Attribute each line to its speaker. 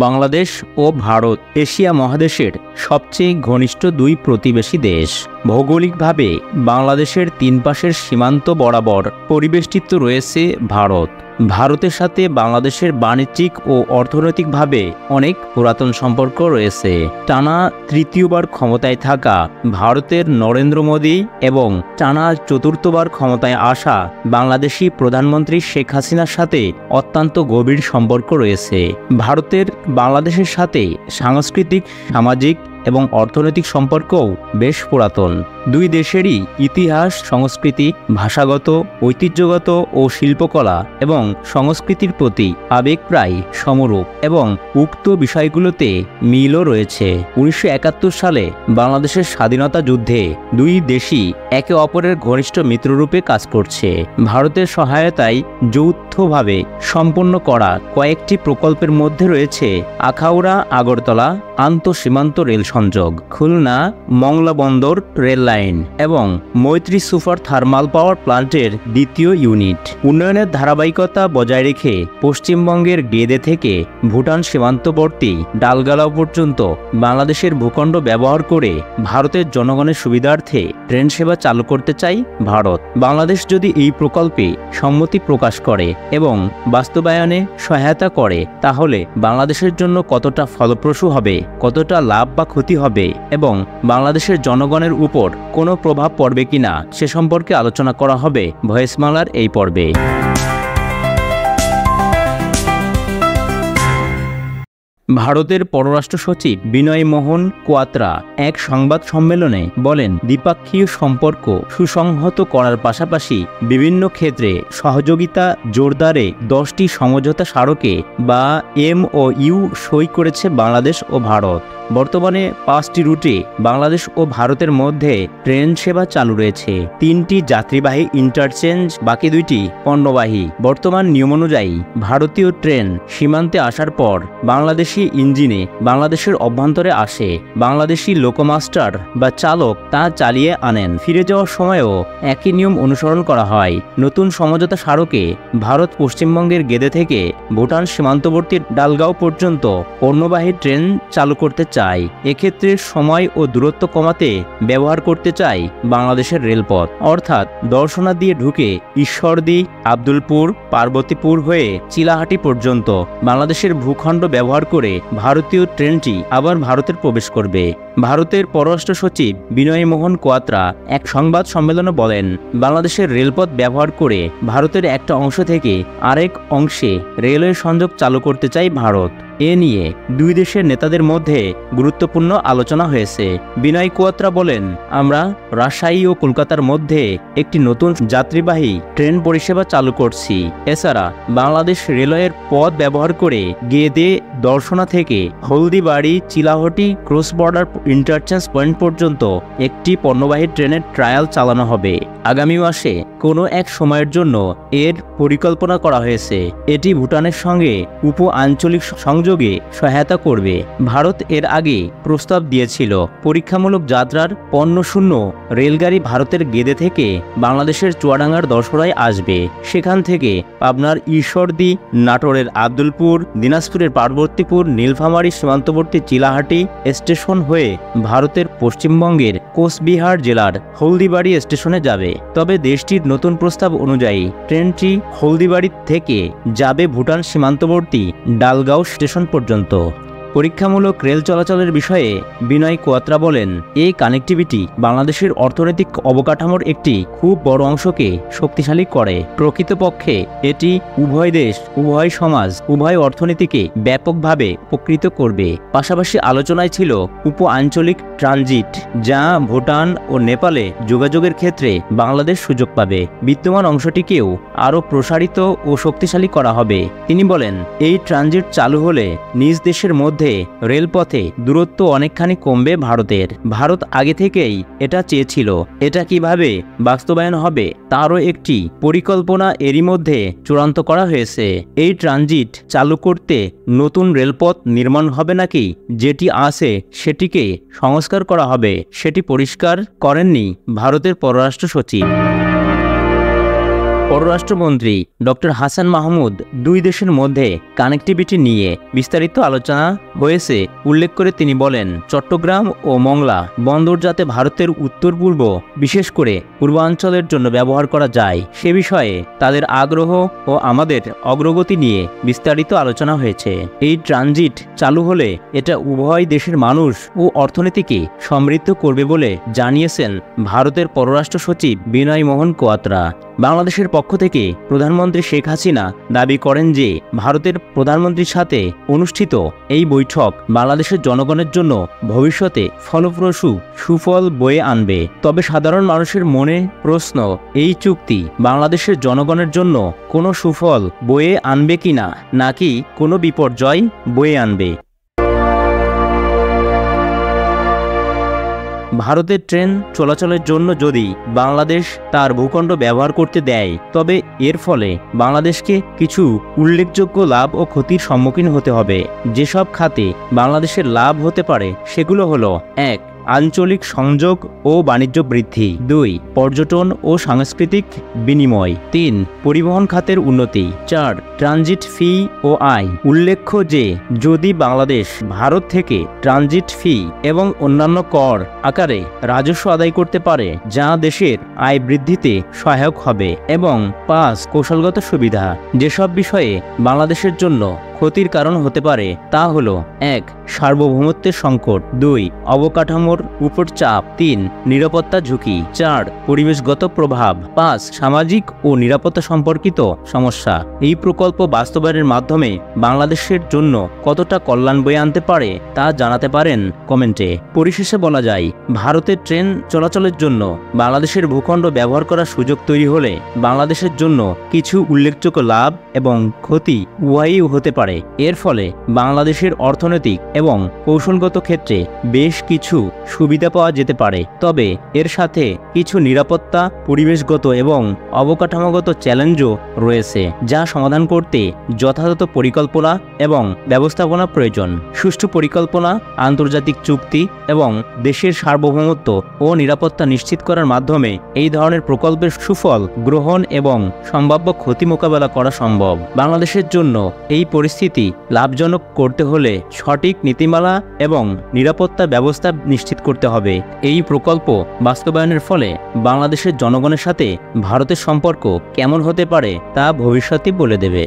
Speaker 1: বাংলাদেশ ও Bharat Asia মহাদেশের সবচেয়ে ঘনিষ্ঠ দুই প্রতিবেশী দেশ। ভৌগোলিকভাবে বাংলাদেশের তিন পাশের সীমান্ত বরাবর পরিবেষ্টিত রয়েছে ভারত। ভারতের সাথে বাংলাদেশের বাণিজ্যিক ও অর্থনৈতিকভাবে অনেক পুরাতন সম্পর্ক রয়েছে। টানা তৃতীয়বার ক্ষমতায় থাকা ভারতের নরেন্দ্র মোদী এবং টানা চতুর্থবার ক্ষমতায় আসা বাংলাদেশি প্রধানমন্ত্রী শেখ হাসিনার সাথে অত্যন্ত গভীর সম্পর্ক রয়েছে। ভারতের বাংলাদেশের সাথে সাংস্কৃতিক, সামাজিক এবং অর্থনৈতিক সম্পর্কও বেশ পুরাতন। দুই দেশেরই ইতিহাস, সংস্কৃতি, ভাষাগত, ঐতিহ্যগত ও শিল্পকলা এবং সংস্কৃতির প্রতি আবেগ প্রায় সমরূপ এবং উক্ত বিষয়গুলোতে মিলও রয়েছে। 1971 সালে বাংলাদেশের স্বাধীনতা যুদ্ধে দুই দেশই একে অপরের ঘনিষ্ঠ মিত্ররূপে কাজ করছে। ভারতের সহায়তায় যৌথভাবে সম্পন্ন করা কয়েকটি প্রকল্পের মধ্যে রয়েছে আখাউড়া আগরতলা আন্তঃসীমান্ত রেল সংযোগ, খুলনা মংলা বন্দর রেল লাইন এবং মৈত্রী সুপার থার্মাল পাওয়ার প্লান্টের দ্বিতীয় ইউনিট। উন্নয়নের ধারাবাহিকতা বজায় রেখে পশ্চিমবঙ্গের গেদে থেকে ভুটান সীমান্তবর্তী ডালগালাও পর্যন্ত বাংলাদেশের ভূখণ্ড ব্যবহার করে ভারতের জনগণের সুবিধার্থে ট্রেন সেবা চালু করতে চায় ভারত। বাংলাদেশ যদি এই প্রকল্পে সম্মতি প্রকাশ করে এবং বাস্তবায়নে সহায়তা করে, তাহলে বাংলাদেশের জন্য কতটা ফলপ্রসূ হবে, কতটা লাভ বা ক্ষতি হবে এবং বাংলাদেশের জনগণের উপর কোনো প্রভাব পড়বে কিনা সে সম্পর্কে আলোচনা করা হবে ভয়েসমালার এই পর্বে। ভারতের পররাষ্ট্র সচিব বিনয় মোহন কোয়াত্রা এক সংবাদ সম্মেলনে বলেন, দ্বিপাক্ষিক সম্পর্ক সুসংহত করার পাশাপাশি বিভিন্ন ক্ষেত্রে সহযোগিতা জোরদারে 10টি সমঝোতা স্মারকে বা MOU সই করেছে বাংলাদেশ ও ভারত। বর্তমানে 5টি রুটে বাংলাদেশ ও ভারতের মধ্যে ট্রেন সেবা চালু রয়েছে। 3টি যাত্রীবাহী ইন্টারচেঞ্জ, বাকি 2টি পণ্যবাহী। বর্তমান নিয়ম অনুযায়ী ভারতীয় ট্রেন সীমান্তে আসার পর বাংলাদেশি ইঞ্জিনে বাংলাদেশের অভ্যন্তরে আসে। বাংলাদেশি লোকোমাস্টার বা চালক তা চালিয়ে আনেন। ফিরে যাওয়ার সময়ও একই নিয়ম অনুসরণ করা হয়। নতুন সমঝোতা স্মারকে ভারত পশ্চিমবঙ্গের গেদে থেকে ভুটান সীমান্তবর্তী ডালগাঁও পর্যন্ত পণ্যবাহী ট্রেন চালু করতে চায়। এক্ষেত্রে সময় ও দূরত্ব কমাতে ব্যবহার করতে চায় বাংলাদেশের রেলপথ, অর্থাৎ দর্শনা দিয়ে ঢুকে ঈশ্বরদী, আব্দুলপুর, পার্বতীপুর হয়ে চিলাহাটি পর্যন্ত বাংলাদেশের ভূখণ্ড ব্যবহার করে ভারতীয় ট্রেনটি আবার ভারতের প্রবেশ করবে। ভারতের পররাষ্ট্র সচিব বিনয় মোহন কোয়াত্রা এক সংবাদ সম্মেলনে বলেন, বাংলাদেশের রেলপথ ব্যবহার করে ভারতের একটা অংশ থেকে আরেক অংশে রেলওয়ে সংযোগ চালু করতে চায় ভারত। এ নিয়ে দুই দেশের নেতাদের মধ্যে গুরুত্বপূর্ণ আলোচনা হয়েছে। বিনয় কোয়াত্রা বলেন, আমরা রাজশাহী ও কলকাতার মধ্যে একটি নতুন যাত্রীবাহী ট্রেন পরিষেবা চালু করছি। এছাড়া বাংলাদেশ রেলওয়ের পথ ব্যবহার করে গেদে দর্শনা থেকে Haldibari, Chilahati cross border interchange point পর্যন্ত একটি পণ্যবাহী ট্রেনের ট্রায়াল চালানো হবে। আগামী মাসে কোনো এক সময়ের জন্য এর পরিকল্পনা করা হয়েছে। এটি ভুটানের সঙ্গে উপ আঞ্চলিক সংযোগে সহায়তা করবে। ভারত এর আগে প্রস্তাব দিয়েছিল পরীক্ষামূলক যাত্রার পণ্যশূন্য রেলগাড়ি ভারতের গেদে থেকে বাংলাদেশের চুয়াডাঙ্গার দশহরায় আসবে। সেখান থেকে পাবনার ঈশ্বরদী, নাটোরের আব্দুলপুর, দিনাজপুরের পার্বতীপুর, নীলফামারী সীমান্তবর্তী চিলাহাটি স্টেশন হয়ে ভারতের পশ্চিমবঙ্গের কোচবিহার জেলার হলদিবাড়ি স্টেশনে যাবে। তবে দেশটির নতুন প্রস্তাব অনুযায়ী ট্রেনটি হলদিবাড়ি থেকে যাবে ভুটান সীমান্তবর্তী ডালগাঁও স্টেশন পর্যন্ত। পরীক্ষামূলক রেল চলাচলের বিষয়ে বিনয় কোয়াত্রা বলেন, এই কানেক্টিভিটি বাংলাদেশের অর্থনৈতিক অবকাঠামোর একটি খুব বড় অংশকে শক্তিশালী করে। প্রকৃতপক্ষে এটি উভয় দেশ, উভয় সমাজ, উভয় অর্থনীতিকে ব্যাপকভাবে উপকৃত করবে। পাশাপাশি আলোচনায় ছিল উপ আঞ্চলিক ট্রানজিট, যা ভুটান ও নেপালে যোগাযোগের ক্ষেত্রে বাংলাদেশ সুযোগ পাবে। বিদ্যমান অংশটিকেও আরও প্রসারিত ও শক্তিশালী করা হবে। তিনি বলেন, এই ট্রানজিট চালু হলে নিজ দেশের মধ্যে রেলপথে দূরত্ব অনেকখানি কমবে ভারতের। ভারত আগে থেকেই এটা চেয়েছিল। এটা কিভাবে বাস্তবায়ন হবে তারও একটি পরিকল্পনা এরই মধ্যে চূড়ান্ত করা হয়েছে। এই ট্রানজিট চালু করতে নতুন রেলপথ নির্মাণ হবে নাকি যেটি আছে সেটিকে সংস্কার করা হবে, সেটি পরিষ্কার করেননি ভারতের পররাষ্ট্র সচিব। পররাষ্ট্রমন্ত্রী ডক্টর হাসান মাহমুদ দুই দেশের মধ্যে কানেক্টিভিটি নিয়ে বিস্তারিত আলোচনা হয়েছে উল্লেখ করে তিনি বলেন, চট্টগ্রাম ও মংলা বন্দর যাতে ভারতের উত্তর পূর্ব বিশেষ করে পূর্বাঞ্চলের জন্য ব্যবহার করা যায় সে বিষয়ে তাদের আগ্রহ ও আমাদের অগ্রগতি নিয়ে বিস্তারিত আলোচনা হয়েছে। এই ট্রানজিট চালু হলে এটা উভয় দেশের মানুষ ও অর্থনীতিকে সমৃদ্ধ করবে বলে জানিয়েছেন ভারতের পররাষ্ট্র সচিব বিনয় মোহন কোয়াত্রা। বাংলাদেশের পক্ষ থেকে প্রধানমন্ত্রী শেখ হাসিনা দাবি করেন যে ভারতের প্রধানমন্ত্রীর সাথে অনুষ্ঠিত এই বৈঠক বাংলাদেশের জনগণের জন্য ভবিষ্যতে ফলপ্রসূ সুফল বয়ে আনবে। তবে সাধারণ মানুষের মনে প্রশ্ন, এই চুক্তি বাংলাদেশের জনগণের জন্য কোনো সুফল বয়ে আনবে কিনা নাকি কোনো বিপর্যয় বয়ে আনবে। ভারতের ট্রেন চলাচলের জন্য যদি বাংলাদেশ তার ভূখণ্ড ব্যবহার করতে দেয় তবে এর ফলে বাংলাদেশকে কিছু উল্লেখযোগ্য লাভ ও ক্ষতির সম্মুখীন হতে হবে। যেসব খাতে বাংলাদেশের লাভ হতে পারে সেগুলো হলো: 1. আঞ্চলিক সংযোগ ও বাণিজ্য বৃদ্ধি, 2. পর্যটন ও সাংস্কৃতিক বিনিময়, 3. পরিবহন খাতের উন্নতি, 4. ট্রানজিট ফি ও আয়। উল্লেখ্য যে যদি বাংলাদেশ ভারত থেকে ট্রানজিট ফি এবং অন্যান্য কর আকারে রাজস্ব আদায় করতে পারে যা দেশের আয় বৃদ্ধিতে সহায়ক হবে, এবং 5. কৌশলগত সুবিধা। যেসব বিষয়ে বাংলাদেশের জন্য ক্ষতির কারণ হতে পারে তা হল: 1. সার্বভৌমত্বের সংকট, 2. অবকাঠামোর উপর চাপ, 3. নিরাপত্তা ঝুঁকি, 4. পরিবেশগত প্রভাব, 5. সামাজিক ও নিরাপত্তা সম্পর্কিত সমস্যা। এই প্রকল্প বাস্তবায়নের মাধ্যমে বাংলাদেশের জন্য কতটা কল্যাণ বয়ে আনতে পারে তা জানাতে পারেন কমেন্টে। পরিশেষে বলা যায়, ভারতের ট্রেন চলাচলের জন্য বাংলাদেশের ভূখণ্ড ব্যবহার করার সুযোগ তৈরি হলে বাংলাদেশের জন্য কিছু উল্লেখযোগ্য লাভ এবং ক্ষতি উভয়ই হতে পারে। এর ফলে বাংলাদেশের অর্থনৈতিক এবং কৌশলগত ক্ষেত্রে বেশ কিছু সুবিধা পাওয়া যেতে পারে। তবে এর সাথে কিছু নিরাপত্তা, পরিবেশগত এবং অবকাঠামোগত চ্যালেঞ্জও রয়েছে যা সমাধান করতে যথাযথ পরিকল্পনা এবং ব্যবস্থাপনা প্রয়োজন। সুষ্ঠু পরিকল্পনা, আন্তর্জাতিক চুক্তি এবং দেশের সার্বভৌমত্ব ও নিরাপত্তা নিশ্চিত করার মাধ্যমে এই ধরনের প্রকল্পের সুফল গ্রহণ এবং সম্ভাব্য ক্ষতি মোকাবেলা করা সম্ভব। বাংলাদেশের জন্য এই পরিস্থিতি লাভজনক করতে হলে সঠিক নীতিমালা এবং নিরাপত্তা ব্যবস্থা নিশ্চিত করতে হবে। এই প্রকল্প বাস্তবায়নের ফলে বাংলাদেশের জনগণের সাথে ভারতের সম্পর্ক কেমন হতে পারে তা ভবিষ্যতই বলে দেবে।